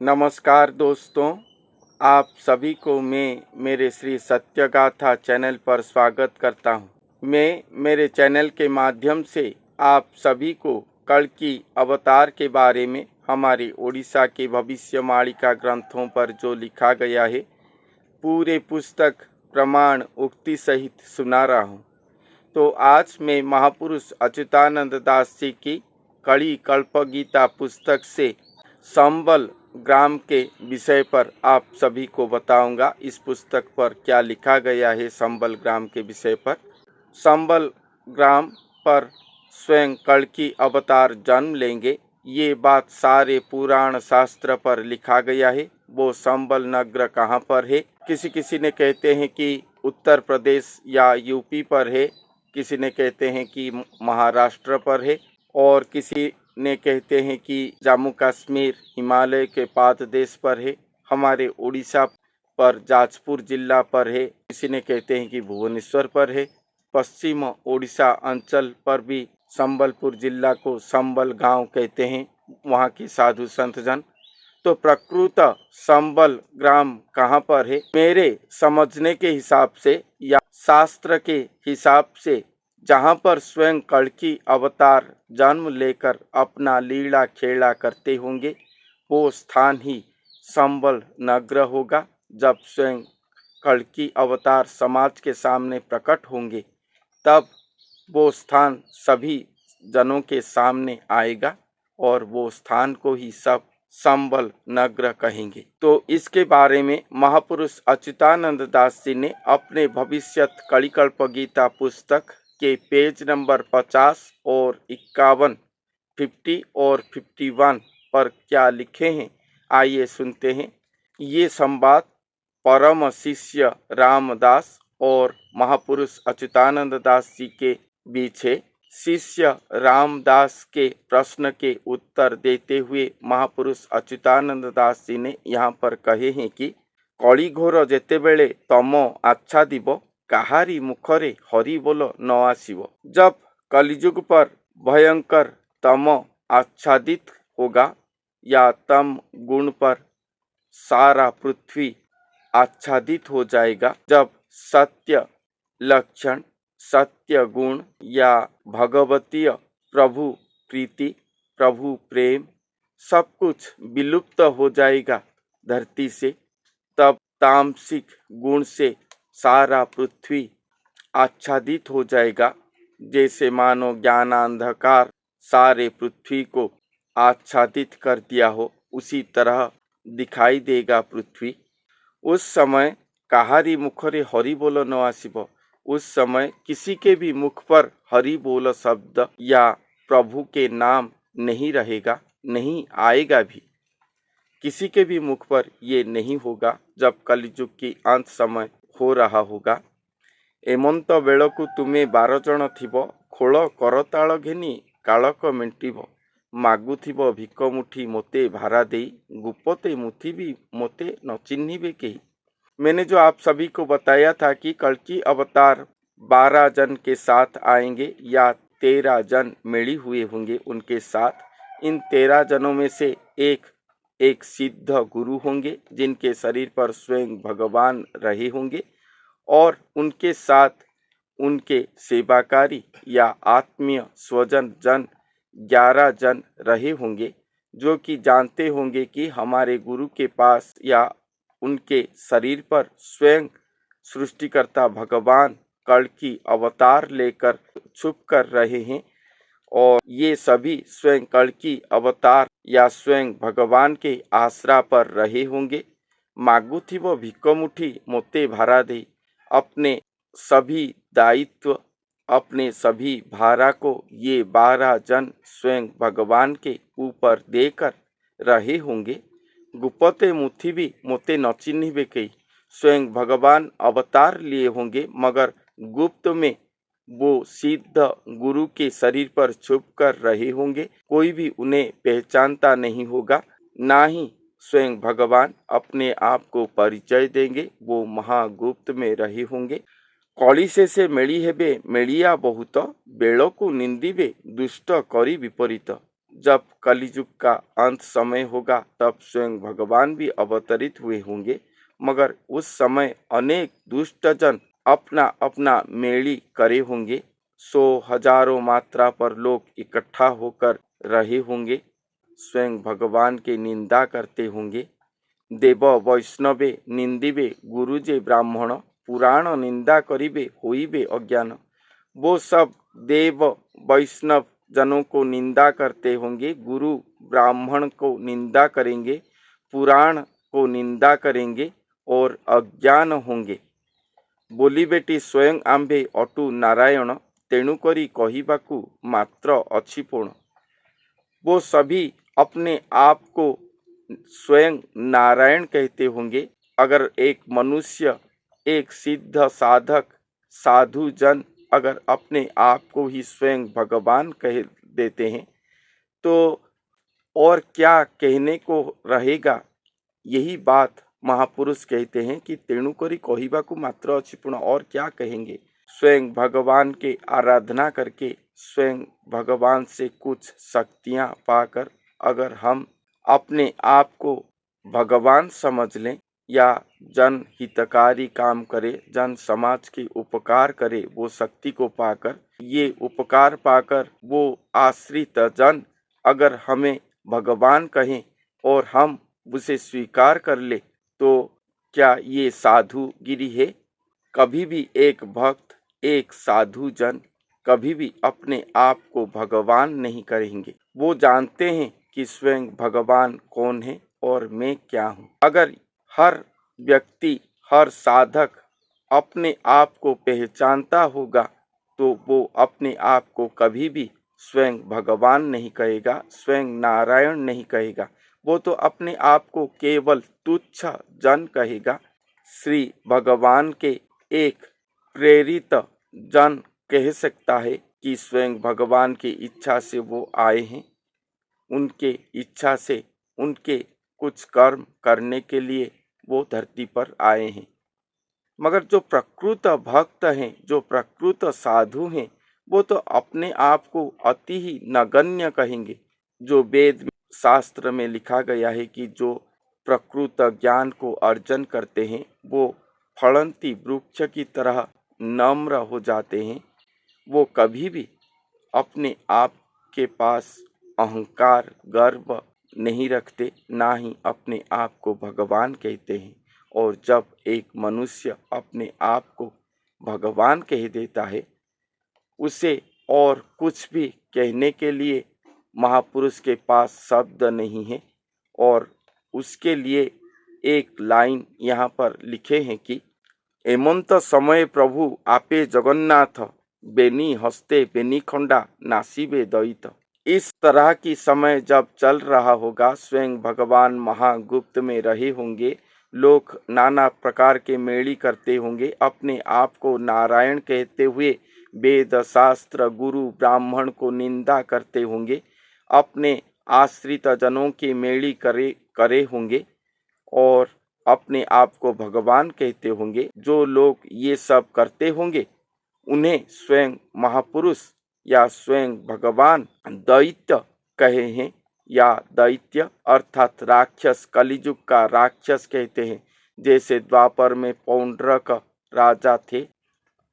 नमस्कार दोस्तों, आप सभी को मैं मेरे श्री सत्यगाथा चैनल पर स्वागत करता हूं। मैं मेरे चैनल के माध्यम से आप सभी को कल्कि अवतार के बारे में हमारे ओडिशा के भविष्यवाणी ग्रंथों पर जो लिखा गया है पूरे पुस्तक प्रमाण उक्ति सहित सुना रहा हूं। तो आज मैं महापुरुष अच्युतानंद दास जी की कड़ी कल्पगीता पुस्तक से संबल ग्राम के विषय पर आप सभी को बताऊंगा। इस पुस्तक पर क्या लिखा गया है संबल ग्राम के विषय पर। संबल ग्राम पर स्वयं कल्कि अवतार जन्म लेंगे, ये बात सारे पुराण शास्त्र पर लिखा गया है। वो संबल नगर कहाँ पर है? किसी ने कहते हैं कि उत्तर प्रदेश या यूपी पर है, किसी ने कहते हैं कि महाराष्ट्र पर है, और किसी ने कहते हैं कि जम्मू कश्मीर हिमालय के पाद देश पर है, हमारे उड़ीसा पर जाजपुर जिला पर है, किसी ने कहते हैं कि भुवनेश्वर पर है, पश्चिम उड़ीसा अंचल पर भी संबलपुर जिला को संबल गांव कहते हैं वहाँ के साधु संत जन। तो प्रकृत संबल ग्राम कहाँ पर है? मेरे समझने के हिसाब से या शास्त्र के हिसाब से जहाँ पर स्वयं कल्कि अवतार जन्म लेकर अपना लीला खेला करते होंगे, वो स्थान ही संबल नगर होगा। जब स्वयं कल्कि अवतार समाज के सामने प्रकट होंगे, तब वो स्थान सभी जनों के सामने आएगा और वो स्थान को ही सब संबल नगर कहेंगे। तो इसके बारे में महापुरुष अच्युतानंद दास जी ने अपने भविष्यत कलिकल्प गीता पुस्तक के पेज नंबर 50 और 51, 50 और 51 पर क्या लिखे हैं, आइए सुनते हैं। ये संवाद परम शिष्य रामदास और महापुरुष अच्युतानंद दास जी के बीच है। शिष्य रामदास के प्रश्न के उत्तर देते हुए महापुरुष अच्युतानंद दास जी ने यहाँ पर कहे हैं कि कली घोर जेतेबेले तम आच्छादिब काहारी मुखरे हरि बोल न आसिब। जब कलिजुग पर भयंकर तम आच्छादित होगा या तम गुण पर सारा पृथ्वी आच्छादित हो जाएगा, जब सत्य लक्षण, सत्य गुण या भगवतीय प्रभु प्रीति, प्रभु प्रेम सब कुछ विलुप्त हो जाएगा धरती से, तब तामसिक गुण से सारा पृथ्वी आच्छादित हो जाएगा। जैसे मानो ज्ञानांधकार सारे पृथ्वी को आच्छादित कर दिया हो, उसी तरह दिखाई देगा पृथ्वी। उस समय काहारी मुखरे हरि बोल न आसिब, उस समय किसी के भी मुख पर हरि बोल शब्द या प्रभु के नाम नहीं रहेगा, नहीं आएगा भी। किसी के भी मुख पर ये नहीं होगा जब कलिजुग की अंत समय हो रहा होगा। एमंत बेलकु तुमे 12 जन थिब, खोल करताल घेनी कालक मेंटिब, मागुथिब भिक मुठी मोते भारा देई, गुपते मुथिबी मोते न चिन्हिबे केही। मैंने जो आप सभी को बताया था कि कल्कि अवतार 12 जन के साथ आएंगे या 13 जन मिली हुए होंगे उनके साथ। इन 13 जनों में से एक सिद्ध गुरु होंगे जिनके शरीर पर स्वयं भगवान रहे होंगे, और उनके साथ उनके सेवाकारी या आत्मीय स्वजन जन 11 जन रहे होंगे, जो कि जानते होंगे कि हमारे गुरु के पास या उनके शरीर पर स्वयं सृष्टिकर्ता भगवान कल्कि अवतार लेकर छुप कर रहे हैं, और ये सभी स्वयं कल्कि अवतार या स्वयं भगवान के आश्रा पर रहे होंगे। मागुथिब भिक्कमुठी मोते भारा दे, अपने सभी दायित्व, अपने सभी भारा को ये 12 जन स्वयं भगवान के ऊपर देकर रहे होंगे। गुपते मुथिबी मोते न चिन्हिबे केही, स्वयं भगवान अवतार लिए होंगे मगर गुप्त में वो सिद्ध गुरु के शरीर पर छुप कर रहे होंगे, कोई भी उन्हें पहचानता नहीं होगा, ना ही स्वयं भगवान अपने आप को परिचय देंगे, वो महागुप्त में रहे होंगे। कलिसे से मेली हेबे मेलिया बहुत, बेल को निंदिबे दुष्ट करी विपरीत। जब कलियुग का अंत समय होगा तब स्वयं भगवान भी अवतरित हुए होंगे, मगर उस समय अनेक दुष्टजन अपना अपना मेली करे होंगे। हजारों मात्रा पर लोग इकट्ठा होकर रहे होंगे, स्वयं भगवान की निंदा करते होंगे। देव वैष्णवे निंदिबे गुरुजे ब्राह्मण, पुराण निंदा करिबे होइबे अज्ञान। वो सब देव वैष्णव जनों को निंदा करते होंगे, गुरु ब्राह्मण को निंदा करेंगे, पुराण को निंदा करेंगे और अज्ञान होंगे। बोली बेटी स्वयं आंबे अटु नारायण, तेणु करी कहिबाकु मात्र अछि पूर्ण। वो सभी अपने आप को स्वयं नारायण कहते होंगे। अगर एक मनुष्य, एक सिद्ध साधक साधु जन अगर अपने आप को ही स्वयं भगवान कह देते हैं तो और क्या कहने को रहेगा। यही बात महापुरुष कहते हैं कि तेणुकरी कहिबाकु मात्र अछि पूर्ण, और क्या कहेंगे। स्वयं भगवान के आराधना करके स्वयं भगवान से कुछ शक्तियां पाकर अगर हम अपने आप को भगवान समझ लें या जन हितकारी काम करे, जन समाज के उपकार करे, वो शक्ति को पाकर, ये उपकार पाकर वो आश्रित जन अगर हमें भगवान कहें और हम उसे स्वीकार कर ले तो क्या ये साधुगिरी है। कभी भी एक भक्त, एक साधु जन कभी भी अपने आप को भगवान नहीं कहेंगे। वो जानते हैं कि स्वयं भगवान कौन है और मैं क्या हूँ। अगर हर व्यक्ति, हर साधक अपने आप को पहचानता होगा तो वो अपने आप को कभी भी स्वयं भगवान नहीं कहेगा, स्वयं नारायण नहीं कहेगा। वो तो अपने आप को केवल तुच्छ जन कहेगा। श्री भगवान के एक प्रेरित जन कह सकता है कि स्वयं भगवान की इच्छा से वो आए हैं, उनके इच्छा से उनके कुछ कर्म करने के लिए वो धरती पर आए हैं। मगर जो प्रकृत भक्त हैं, जो प्रकृत साधु हैं, वो तो अपने आप को अति ही नगण्य कहेंगे। जो वेद शास्त्र में लिखा गया है कि जो प्रकृत ज्ञान को अर्जन करते हैं वो फलंती वृक्ष की तरह नम्र हो जाते हैं। वो कभी भी अपने आप के पास अहंकार, गर्व नहीं रखते, ना ही अपने आप को भगवान कहते हैं। और जब एक मनुष्य अपने आप को भगवान कह देता है, उसे और कुछ भी कहने के लिए महापुरुष के पास शब्द नहीं है। और उसके लिए एक लाइन यहाँ पर लिखे हैं कि एमंत समय प्रभु आपे जगन्नाथ, बेनी हस्ते बेनी खंडा नासिबे दैत। इस तरह की समय जब चल रहा होगा, स्वयं भगवान महागुप्त में रहे होंगे, लोग नाना प्रकार के मेली करते होंगे, अपने आप को नारायण कहते हुए वेद शास्त्र गुरु ब्राह्मण को निंदा करते होंगे, अपने आश्रित जनों की मेली करे होंगे और अपने आप को भगवान कहते होंगे। जो लोग ये सब करते होंगे उन्हें स्वयं महापुरुष या स्वयं भगवान दैत्य कहे हैं, या दैत्य अर्थात राक्षस, कलियुग का राक्षस कहते हैं। जैसे द्वापर में पौंड्रक राजा थे,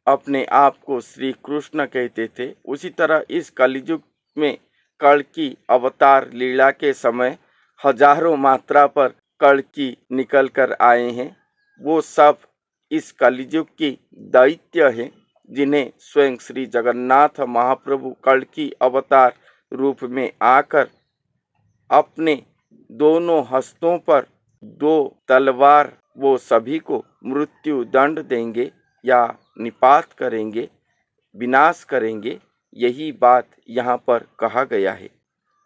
अपने आप को श्री कृष्ण कहते थे, उसी तरह इस कलियुग में कल्कि अवतार लीला के समय हजारों मात्रा पर कल्कि निकल कर आए हैं। वो सब इस कलियुग की दैत्य हैं, जिन्हें स्वयं श्री जगन्नाथ महाप्रभु कल्कि अवतार रूप में आकर अपने दोनों हस्तों पर दो तलवार वो सभी को मृत्यु दंड देंगे या निपात करेंगे, विनाश करेंगे। यही बात यहाँ पर कहा गया है।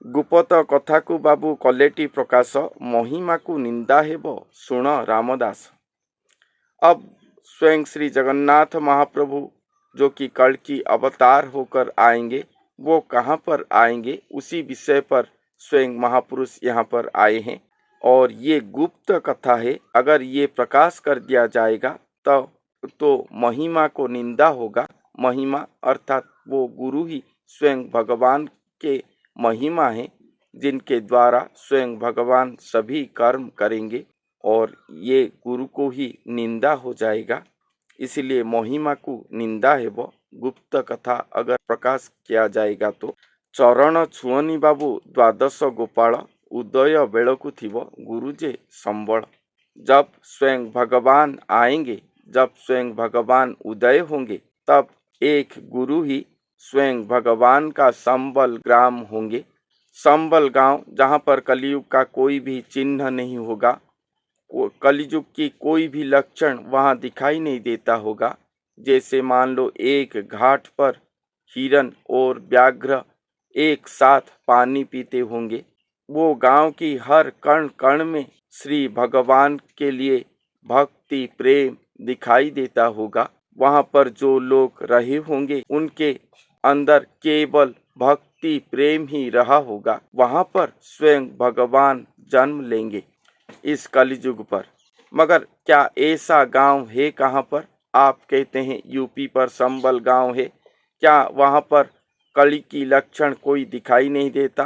गुपत कथा को बाबू कलेटी प्रकाश, महिमा को निंदा हेब सुण रामदास। अब स्वयं श्री जगन्नाथ महाप्रभु जो कि कल्कि अवतार होकर आएंगे, वो कहाँ पर आएंगे उसी विषय पर स्वयं महापुरुष यहाँ पर आए हैं। और ये गुप्त कथा है, अगर ये प्रकाश कर दिया जाएगा तो महिमा को निंदा होगा। महिमा अर्थात वो गुरु ही स्वयं भगवान के महिमा है, जिनके द्वारा स्वयं भगवान सभी कर्म करेंगे और ये गुरु को ही निंदा हो जाएगा। इसलिए महिमा को निंदा है वो गुप्त कथा अगर प्रकाश किया जाएगा तो। चरण छुअनी बाबू द्वादश गोपाल उदय बेलकु थिव गुरुजे संबल। जब स्वयं भगवान आएंगे, जब स्वयं भगवान उदय होंगे, तब एक गुरु ही स्वयं भगवान का संबल ग्राम होंगे। संबल गांव जहां पर कलयुग का कोई भी चिन्ह नहीं होगा, कलयुग की कोई भी लक्षण वहां दिखाई नहीं देता होगा। जैसे मान लो एक घाट पर हिरन और व्याघ्र एक साथ पानी पीते होंगे, वो गांव की हर कण कण में श्री भगवान के लिए भक्ति प्रेम दिखाई देता होगा। वहां पर जो लोग रहे होंगे उनके अंदर केवल भक्ति प्रेम ही रहा होगा। वहां पर स्वयं भगवान जन्म लेंगे इस कलयुग पर। मगर क्या ऐसा गांव है कहाँ पर? आप कहते हैं यूपी पर संबल गांव है, क्या वहां पर कली की लक्षण कोई दिखाई नहीं देता?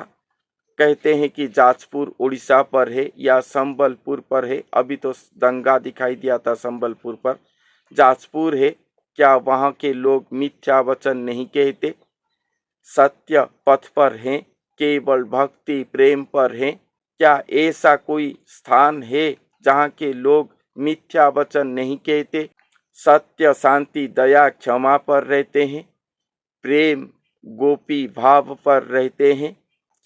कहते हैं कि जाजपुर उड़ीसा पर है या संबलपुर पर है। अभी तो दंगा दिखाई दिया था संबलपुर पर। जाजपुर है, क्या वहां के लोग मिथ्या वचन नहीं कहते? सत्य पथ पर हैं, केवल भक्ति प्रेम पर हैं। क्या ऐसा कोई स्थान है जहाँ के लोग मिथ्या वचन नहीं कहते, सत्य शांति दया क्षमा पर रहते हैं, प्रेम गोपी भाव पर रहते हैं?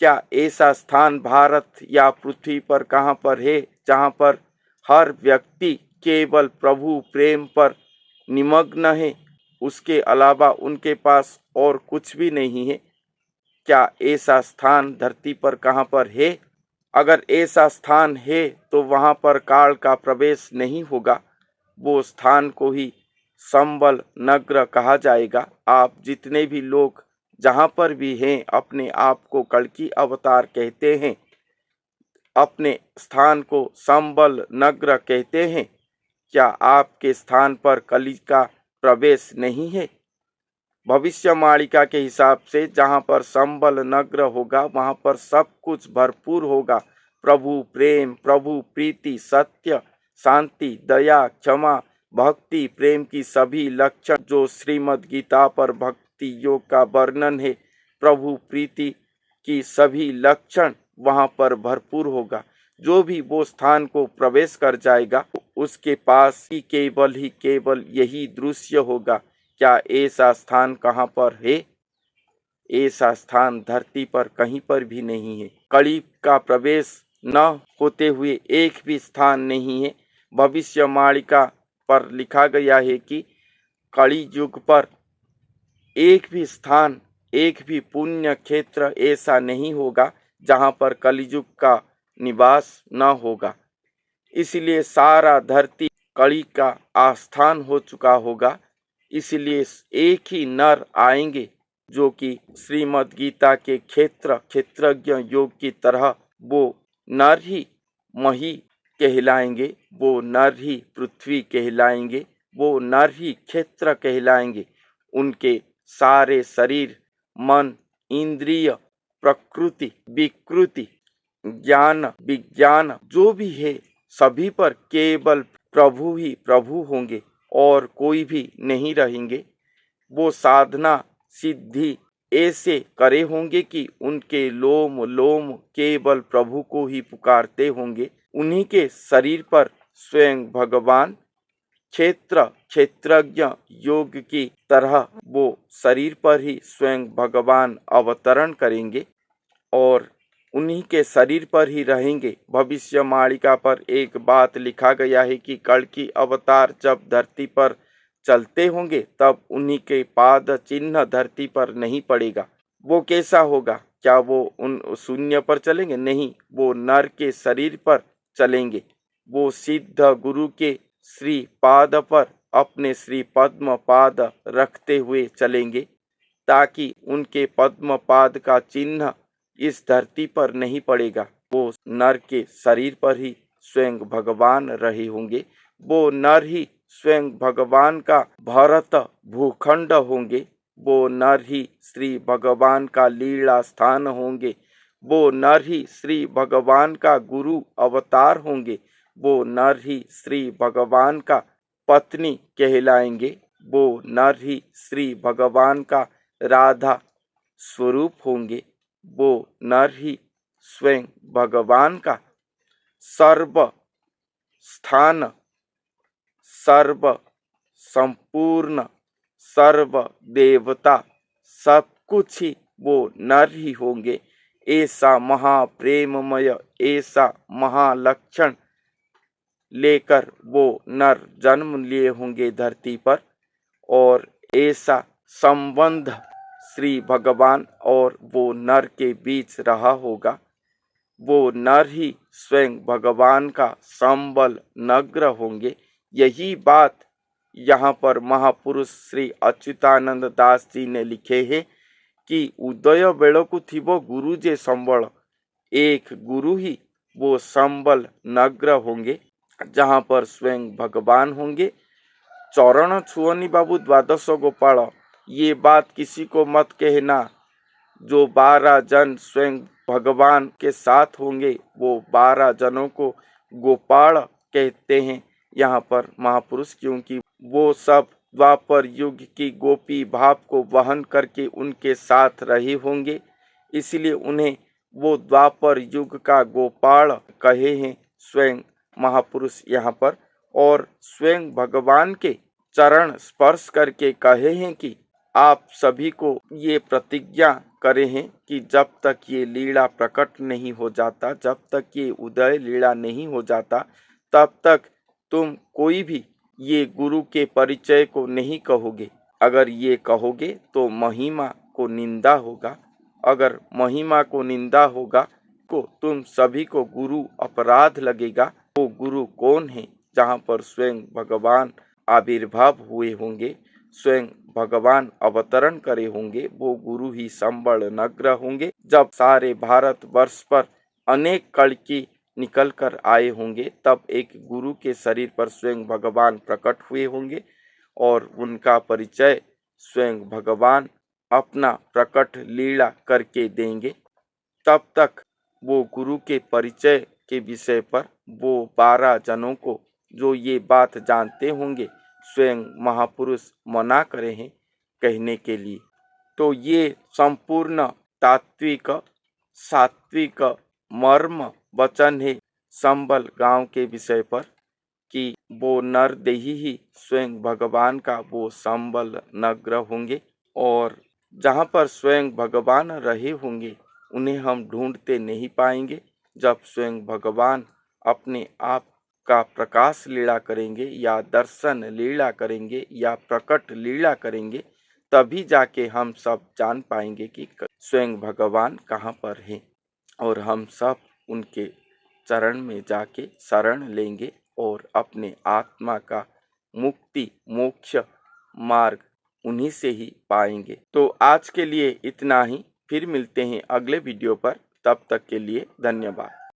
क्या ऐसा स्थान भारत या पृथ्वी पर कहाँ पर है जहाँ पर हर व्यक्ति केवल प्रभु प्रेम पर निमग्न है, उसके अलावा उनके पास और कुछ भी नहीं है? क्या ऐसा स्थान धरती पर कहाँ पर है? अगर ऐसा स्थान है तो वहाँ पर काल का प्रवेश नहीं होगा। वो स्थान को ही संबल नगर कहा जाएगा। आप जितने भी लोग जहाँ पर भी हैं अपने आप को कल्कि अवतार कहते हैं, अपने स्थान को संबल नगर कहते हैं, क्या आपके स्थान पर कली का प्रवेश नहीं है? भविष्यवाणिका के हिसाब से जहाँ पर संबल नगर होगा वहाँ पर सब कुछ भरपूर होगा। प्रभु प्रेम, प्रभु प्रीति, सत्य, शांति, दया, क्षमा, भक्ति प्रेम की सभी लक्षण जो श्रीमद् गीता पर भक्ति योग का वर्णन है, प्रभु प्रीति की सभी लक्षण वहाँ पर भरपूर होगा। जो भी वो स्थान को प्रवेश कर जाएगा उसके पास ही केवल यही दृश्य होगा। क्या ऐसा स्थान कहाँ पर है? ऐसा स्थान धरती पर कहीं पर भी नहीं है। कली का प्रवेश न होते हुए एक भी स्थान नहीं है। भविष्यवाणिका पर लिखा गया है कि कली युग पर एक भी स्थान, एक भी पुण्य क्षेत्र ऐसा नहीं होगा जहाँ पर कलियुग का निवास न होगा। इसलिए सारा धरती कली का आस्थान हो चुका होगा। इसलिए एक ही नर आएंगे जो कि श्रीमद् गीता के क्षेत्रज्ञ योग की तरह वो नर ही मही कहलाएंगे, वो नर ही पृथ्वी कहलाएंगे, वो नर ही क्षेत्र कहलाएंगे। उनके सारे शरीर, मन, इंद्रिय, प्रकृति, विकृति, ज्ञान, विज्ञान जो भी है सभी पर केवल प्रभु ही प्रभु होंगे और कोई भी नहीं रहेंगे। वो साधना सिद्धि ऐसे करे होंगे कि उनके लोम लोम केवल प्रभु को ही पुकारते होंगे। उन्हीं के शरीर पर स्वयं भगवान क्षेत्रज्ञ योग की तरह वो शरीर पर ही स्वयं भगवान अवतरण करेंगे और उन्हीं के शरीर पर ही रहेंगे। भविष्यवाणिका पर एक बात लिखा गया है कि कल्कि अवतार जब धरती पर चलते होंगे तब उन्हीं के पाद चिन्ह धरती पर नहीं पड़ेगा। वो कैसा होगा? क्या वो उन शून्य पर चलेंगे? नहीं, वो नर के शरीर पर चलेंगे। वो सिद्ध गुरु के श्री पाद पर अपने श्री पद्म पाद रखते हुए चलेंगे ताकि उनके पद्म पाद का चिन्ह इस धरती पर नहीं पड़ेगा। वो नर के शरीर पर ही स्वयं भगवान रहे होंगे। वो नर ही स्वयं भगवान का भरत भूखंड होंगे। वो नर ही श्री भगवान का लीला स्थान होंगे। वो नर ही श्री भगवान का गुरु अवतार होंगे, वो नर ही श्री भगवान का पत्नी कहलाएंगे, वो नर ही श्री भगवान का राधा स्वरूप होंगे, वो नर ही स्वयं भगवान का सर्व स्थान, सर्व संपूर्ण, सर्व देवता, सब कुछ ही वो नर ही होंगे। ऐसा महाप्रेममय, ऐसा महालक्षण लेकर वो नर जन्म लिए होंगे धरती पर, और ऐसा संबंध श्री भगवान और वो नर के बीच रहा होगा। वो नर ही स्वयं भगवान का संबल नग्र होंगे। यही बात यहाँ पर महापुरुष श्री अच्युतानंद दास जी ने लिखे हैं कि उदय बेड़कु थिबो गुरु जे संबल, एक गुरु ही वो संबल नग्र होंगे, जहाँ पर स्वयं भगवान होंगे। चरण छुअनी बाबू द्वादश गोपाल, ये बात किसी को मत कहना। जो 12 जन स्वयं भगवान के साथ होंगे, वो 12 जनों को गोपाल कहते हैं यहाँ पर महापुरुष, क्योंकि वो सब द्वापर युग की गोपी भाव को वहन करके उनके साथ रहे होंगे, इसलिए उन्हें वो द्वापर युग का गोपाल कहे हैं स्वयं महापुरुष यहाँ पर। और स्वयं भगवान के चरण स्पर्श करके कहे हैं कि आप सभी को ये प्रतिज्ञा करे हैं कि जब तक ये लीला प्रकट नहीं हो जाता, जब तक ये उदय लीला नहीं हो जाता, तब तक तुम कोई भी ये गुरु के परिचय को नहीं कहोगे। अगर ये कहोगे तो महिमा को निंदा होगा, अगर महिमा को निंदा होगा को तुम सभी को गुरु अपराध लगेगा। वो गुरु कौन है? जहाँ पर स्वयं भगवान आविर्भाव हुए होंगे, स्वयं भगवान अवतरण करे होंगे, वो गुरु ही संबल नग्र होंगे। जब सारे भारत वर्ष पर अनेक कल्कि निकल कर आए होंगे, तब एक गुरु के शरीर पर स्वयं भगवान प्रकट हुए होंगे और उनका परिचय स्वयं भगवान अपना प्रकट लीला करके देंगे। तब तक वो गुरु के परिचय के विषय पर वो 12 जनों को जो ये बात जानते होंगे, स्वयं महापुरुष मना करे हैं कहने के लिए। तो ये संपूर्ण तात्विक सात्विक मर्म वचन है संबल गांव के विषय पर कि वो नर देही ही स्वयं भगवान का वो संबल नग्र होंगे, और जहाँ पर स्वयं भगवान रहे होंगे उन्हें हम ढूंढते नहीं पाएंगे। जब स्वयं भगवान अपने आप का प्रकाश लीला करेंगे या दर्शन लीला करेंगे या प्रकट लीला करेंगे, तभी जाके हम सब जान पाएंगे कि स्वयं भगवान कहाँ पर हैं, और हम सब उनके चरण में जाके शरण लेंगे और अपने आत्मा का मुक्ति मोक्ष मार्ग उन्हीं से ही पाएंगे। तो आज के लिए इतना ही, फिर मिलते हैं अगले वीडियो पर। तब तक के लिए धन्यवाद।